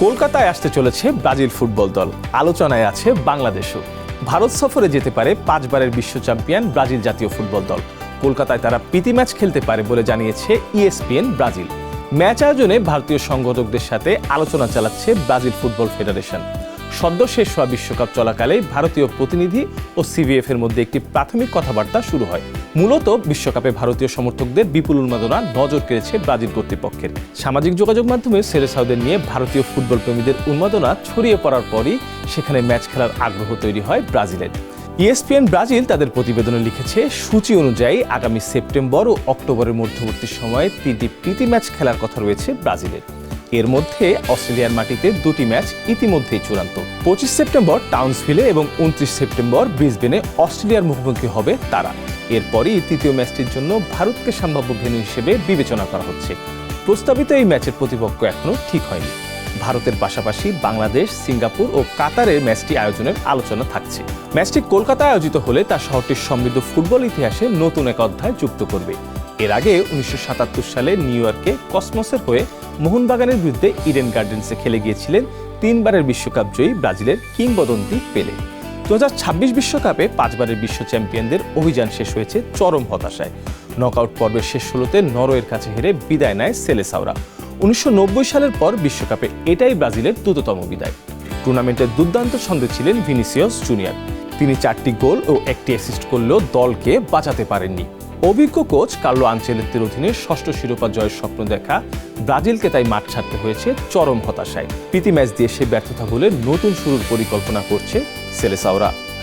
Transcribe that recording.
কলকাতায় আসতে চলেছে ব্রাজিল ফুটবল দল, আলোচনায় আছে বাংলাদেশও। ভারত সফরে যেতে পারে 5 বারের বিশ্ব চ্যাম্পিয়ন ব্রাজিল জাতীয় ফুটবল দল। কলকাতায় তারা প্রীতি ম্যাচ খেলতে পারে বলে জানিয়েছে ESPN ব্রাজিল। ম্যাচ আয়োজনে ভারতীয় সংগঠকদের সাথে আলোচনা চালাচ্ছে ব্রাজিল ফুটবল ফেডারেশন। সদ্য শেষ হওয়া বিশ্বকাপ চলাকালে ভারতীয় প্রতিনিধি ও CBF এর মধ্যে একটি প্রাথমিক কথাবার্তা শুরু হয়। মূলত বিশ্বকাপে ভারতীয় সমর্থকদের বিপুল উন্মাদনা নজর কেড়েছে ব্রাজিল কর্তৃপক্ষের। সামাজিক যোগাযোগ মাধ্যমে সেলেসাওদের নিয়ে ভারতীয় ফুটবল প্রেমীদের উন্মাদনা ছড়িয়ে পড়ার পরই সেখানে ম্যাচ খেলার আগ্রহ তৈরি হয় ব্রাজিলের। ESPN ব্রাজিল তাদের প্রতিবেদনে লিখেছে, সূচি অনুযায়ী আগামী সেপ্টেম্বর ও অক্টোবরের মধ্যবর্তী সময়ে 3টি প্রীতি ম্যাচ খেলার কথা রয়েছে ব্রাজিলের। এর মধ্যে অস্ট্রেলিয়ার মাটিতে 2টি ম্যাচ ইতিমধ্যেই চূড়ান্ত। 25 সেপ্টেম্বর টাউনসভিলে এবং 29 সেপ্টেম্বর ব্রিসবেনে অস্ট্রেলিয়ার মুখোমুখি হবে তারা। এরপরই তৃতীয় ম্যাচটির জন্য ভারতকে সম্ভাব্য ভেন্যু হিসেবে বিবেচনা করা হচ্ছে। প্রস্তাবিত এই ম্যাচের প্রতিপক্ষ এখনও ঠিক হয়নি। ভারতের পাশাপাশি বাংলাদেশ, সিঙ্গাপুর ও কাতারের ম্যাচটি আয়োজনের আলোচনা থাকছে। ম্যাচটি কলকাতায় আয়োজিত হলে তা শহরটির সমৃদ্ধ ফুটবল ইতিহাসে নতুন এক অধ্যায় যুক্ত করবে। এর আগে 1977 সালে নিউ ইয়র্কে কসমসের হয়ে মোহনবাগানের বিরুদ্ধে ইডেন গার্ডেন্সে খেলে গিয়েছিলেন 3 বারের বিশ্বকাপ জয়ী ব্রাজিলের কিংবদন্তি পেলে। 2026 বিশ্বকাপে 5 বারের বিশ্ব চ্যাম্পিয়নদের অভিযান শেষ হয়েছে চরম হতাশায়। নকআউট পর্বের শেষ 16তে নরওয়ের কাছে হেরে বিদায় নেয় সেলেসাওরা। 1990 সালের পর বিশ্বকাপে এটাই ব্রাজিলের দ্রুততম বিদায়। টুর্নামেন্টের দুর্দান্ত ছন্দে ছিলেন ভিনিসিয়াস জুনিয়র। তিনি 4টি গোল ও 1টি অ্যাসিস্ট করলেও দলকে বাঁচাতে পারেননি। অভিজ্ঞ কোচ কার্লো আনচেলত্তির অধীনে 6ষ্ঠ শিরোপা জয়ের স্বপ্ন দেখা ব্রাজিলকে তাই মাঠ ছাড়তে হয়েছে চরম হতাশায়। প্রীতি ম্যাচ দিয়ে সে ব্যর্থতা বলে নতুন শুরুর পরিকল্পনা করছে সেলেসাওরা।